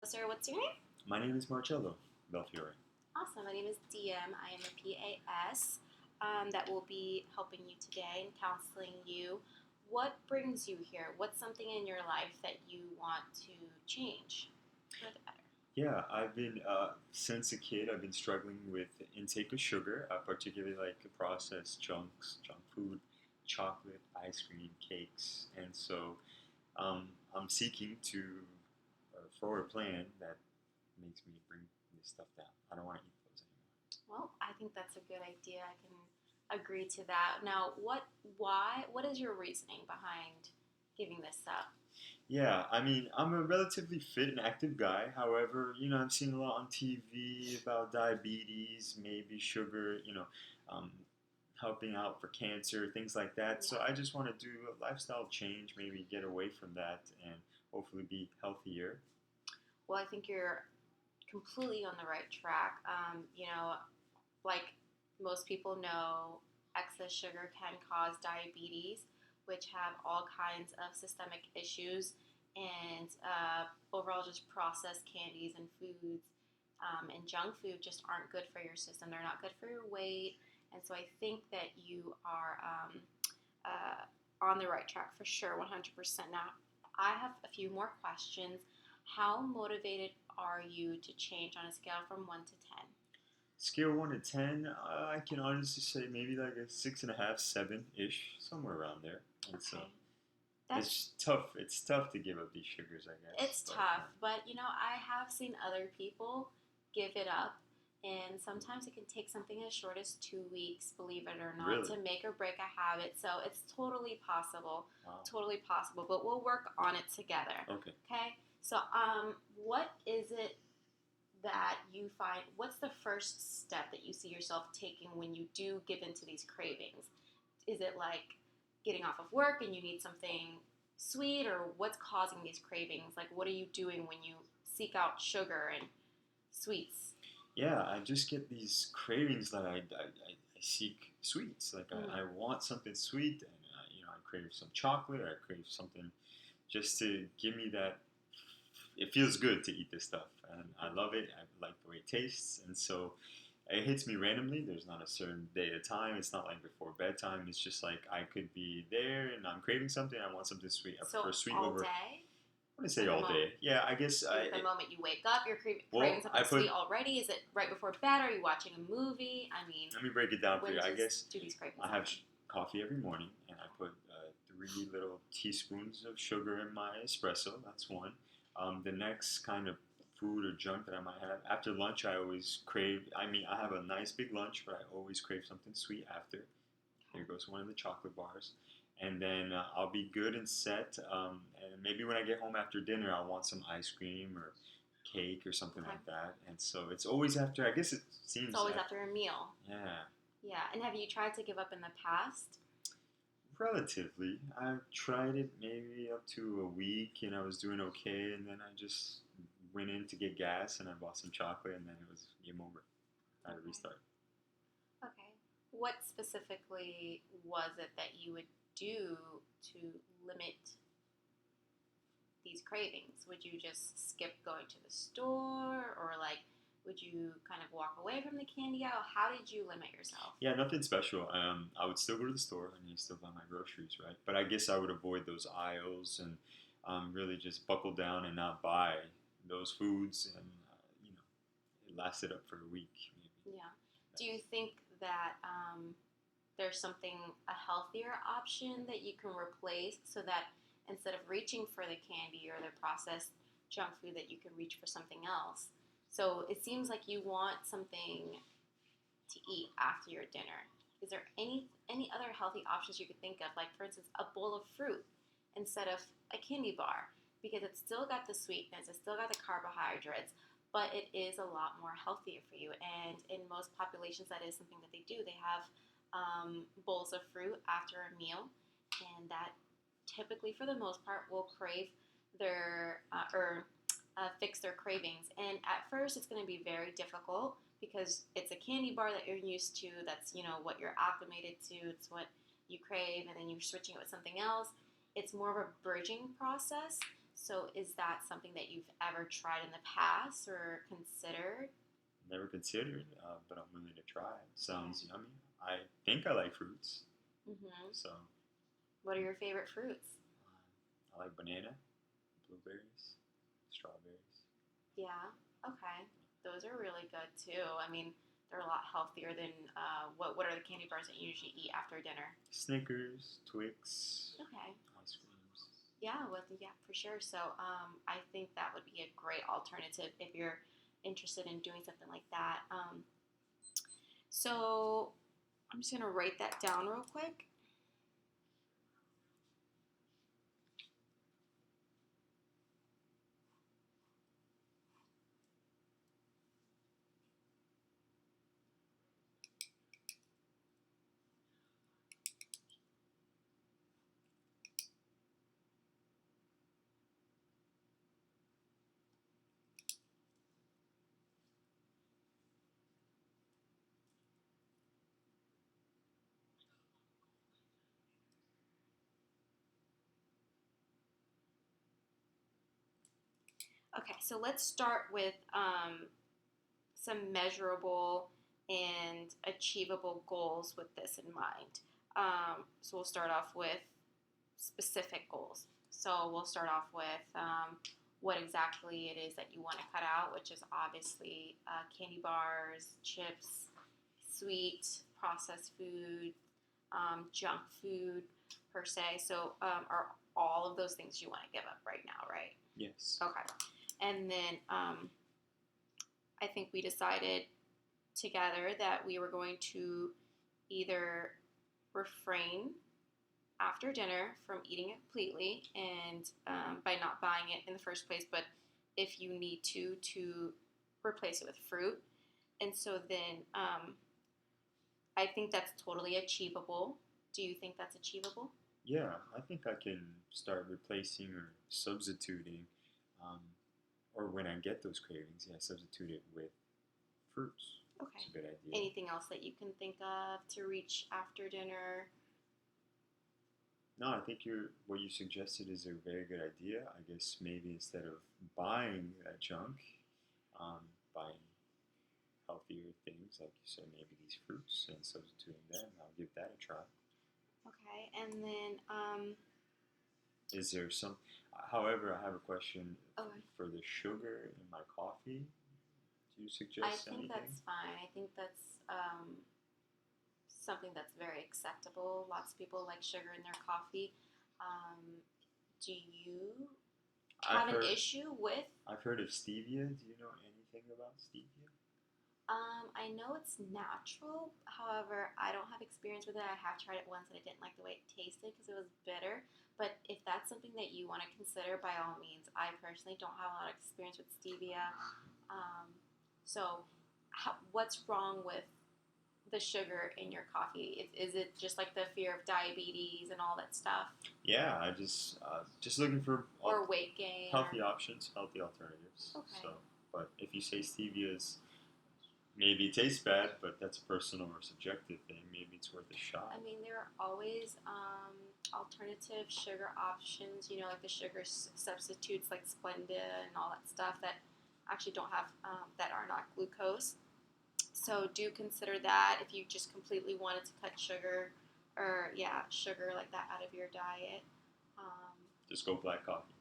Sir, what's your name? My name is Marcello Belfiore. Awesome. My name is Diem. I am a PAS that will be helping you today and counseling you. What brings you here? What's something in your life that you want to change for the better? Yeah, I've been since a kid. I've been struggling with the intake of sugar, particularly like processed junk food, chocolate, ice cream, cakes, and so I'm seeking to forward a plan that makes me bring this stuff down. I don't want to eat those anymore. Well, I think that's a good idea. I can agree to that. Now, what is your reasoning behind giving this up? Yeah, I mean, I'm a relatively fit and active guy. However, I'm seeing a lot on TV about diabetes, maybe sugar, um, helping out for cancer, things like that. So I just want to do a lifestyle change, maybe get away from that and hopefully be healthier. Well, I think you're completely on the right track. Like most people know, excess sugar can cause diabetes, which have all kinds of systemic issues, and overall, just processed candies and foods and junk food just aren't good for your system. They're not good for your weight, and so I think that you are on the right track for sure, 100%. Now, I have a few more questions. How motivated are you to change on a scale from 1 to 10? Scale 1 to 10, I can honestly say maybe like a 6.5, 7-ish, somewhere around there. And so Okay. That's it's tough. It's tough to give up these sugars, I guess. It's tough, but I have seen other people give it up, and sometimes it can take something as short as 2 weeks, believe it or not, Really? to make or break a habit. So it's totally possible, Wow. totally possible. But we'll work on it together. Okay. Okay. So what is it that you find? What's the first step that you see yourself taking when you do give into these cravings? Is it like getting off of work and you need something sweet, or what's causing these cravings? Like, what are you doing when you seek out sugar and sweets? Yeah, I just get these cravings that I seek sweets. Like I want something sweet, and I crave some chocolate. I crave something just to give me that. It feels good to eat this stuff, and I love it. I like the way it tastes, and so it hits me randomly. There's not a certain day or time. It's not like before bedtime. It's just like I could be there, and I'm craving something. I want something sweet. I So prefer sweet all over. day? I wouldn't say At the all moment, day. Yeah, I guess is it the moment you wake up, you're craving well, something I put. sweet already? Is it right before bed? Are you watching a movie? I mean, Let me break it down for when you. I guess do these cravings I have happen? coffee every morning, and I put 3 little teaspoons of sugar in my espresso. That's one. The next kind of food or junk that I might have after lunch, I always crave. I mean, I have a nice big lunch, but I always crave something sweet after. There goes one of the chocolate bars, and then I'll be good and set. And maybe when I get home after dinner, I'll want some ice cream or cake or something Okay. like that. And so it's always after. I guess it seems. It's always after a meal. Yeah. Yeah. And have you tried to give up in the past? Relatively. I tried it maybe up to a week and I was doing okay, and then I just went in to get gas and I bought some chocolate, and then it was game over. I had to Okay. restart. Okay. What specifically was it that you would do to limit these cravings? Would you just skip going to the store, or like would you kind of walk away from the candy aisle? How did you limit yourself? Yeah, nothing special. I would still go to the store and you still buy my groceries, right? But I guess I would avoid those aisles and really just buckle down and not buy those foods. And, it lasted up for a week, maybe. Yeah. Do you think that there's something, a healthier option that you can replace, so that instead of reaching for the candy or the processed junk food, that you can reach for something else? So it seems like you want something to eat after your dinner. Is there any other healthy options you could think of? Like, for instance, a bowl of fruit instead of a candy bar, because it's still got the sweetness, it's still got the carbohydrates, but it is a lot more healthier for you. And in most populations, that is something that they do. They have bowls of fruit after a meal, and that typically, for the most part, will crave their or fix their cravings. And at first, it's going to be very difficult because it's a candy bar that you're used to. That's what you're acclimated to. It's what you crave, and then you're switching it with something else. It's more of a bridging process. So is that something that you've ever tried in the past or considered? Never considered, but I'm willing to try. It sounds yummy. I think I like fruits, Mm-hmm. so What are your favorite fruits? I like banana, blueberries, strawberries. Yeah. Okay. Those are really good too. I mean, they're a lot healthier than what are the candy bars that you usually eat after dinner? Snickers, Twix, Okay. ice creams. Yeah, yeah, for sure. So I think that would be a great alternative if you're interested in doing something like that. So I'm just gonna write that down real quick. Okay, so let's start with some measurable and achievable goals with this in mind. So we'll start off with specific goals. So we'll start off with what exactly it is that you want to cut out, which is obviously candy bars, chips, sweet, processed food, junk food per se. So are all of those things you want to give up right now, right? Yes. Okay. And then I think we decided together that we were going to either refrain after dinner from eating it completely and by not buying it in the first place, but if you need to replace it with fruit. And so then I think that's totally achievable. Do you think that's achievable? Yeah, I think I can start replacing or substituting, um, or when I get those cravings, yeah, substitute it with fruits. Okay. It's a good idea. Anything else that you can think of to reach after dinner? No, I think what you suggested is a very good idea. I guess maybe instead of buying that junk, buying healthier things, like you said, maybe these fruits and substituting them. I'll give that a try. Okay, and then Is there some? However, I have a question okay. for the sugar in my coffee. Do you I suggest think anything? that's fine. I think that's something that's very acceptable. Lots of people like sugar in their coffee. Um, do you I've have an heard issue with? I've heard of stevia. Do you know anything about stevia? I know it's natural. However, I don't have experience with it. I have tried it once and I didn't like the way it tasted because it was bitter. But if that's something that you want to consider, by all means. I personally don't have a lot of experience with stevia. Um, so, what's wrong with the sugar in your coffee? Is it just like the fear of diabetes and all that stuff, Yeah, I just looking for or weight gain, healthy or options, healthy alternatives. okay? So, but if you say stevia is maybe it tastes bad, but that's a personal or subjective thing. Maybe it's worth a shot. I mean, there are always alternative sugar options. You know, like the sugar substitutes, like Splenda and all that stuff that actually don't have that are not glucose. So do consider that if you just completely wanted to cut sugar, or yeah, sugar like that out of your diet. Um, Just go black coffee.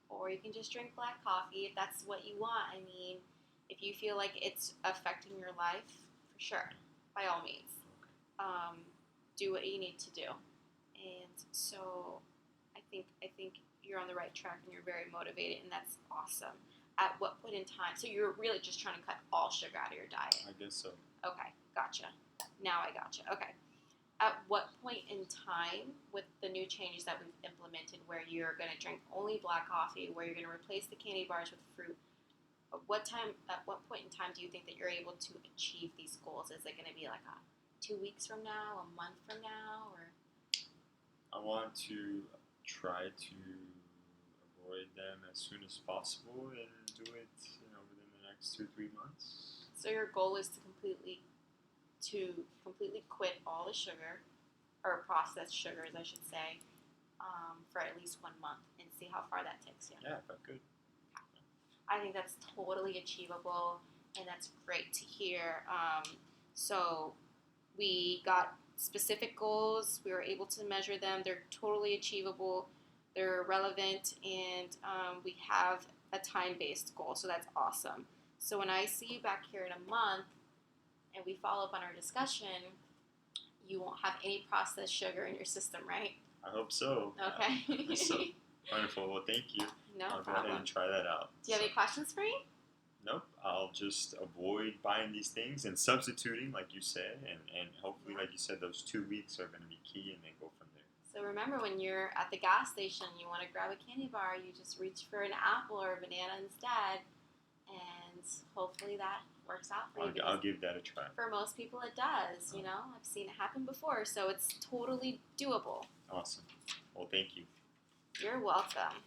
or you can just drink black coffee if that's what you want. I mean, if you feel like it's affecting your life, for sure, by all means, um, do what you need to do. And so, I think you're on the right track and you're very motivated, and that's awesome. At what point in time? So you're really just trying to cut all sugar out of your diet. I guess so. Okay, gotcha. Now I gotcha. Okay. At what point in time, with the new changes that we've implemented, where you're going to drink only black coffee, where you're going to replace the candy bars with fruit, at what point in time do you think that you're able to achieve these goals? Is it going to be like 2 weeks from now, a month from now, or? I want to try to avoid them as soon as possible and do it, within the next 2-3 months. So your goal is to completely quit all the sugar, or processed sugars, I should say, for at least 1 month and see how far that takes you. Yeah, but good. I think that's totally achievable, and that's great to hear. So we got specific goals. We were able to measure them. They're totally achievable. They're relevant, and we have a time-based goal. So that's awesome. So when I see you back here in a month and we follow up on our discussion, you won't have any processed sugar in your system, right? I hope so. Okay. So wonderful. Well, thank you. No I'll go problem. ahead and try that out. Do you have any questions for me? Nope. I'll just avoid buying these things and substituting, like you said, and hopefully, like you said, those 2 weeks are going to be key, and then go from there. So remember, when you're at the gas station, you want to grab a candy bar, you just reach for an apple or a banana instead, and hopefully that works out for you. I'll give that a try. For most people, it does. You know, I've seen it happen before, so it's totally doable. Awesome. Well, thank you. You're welcome.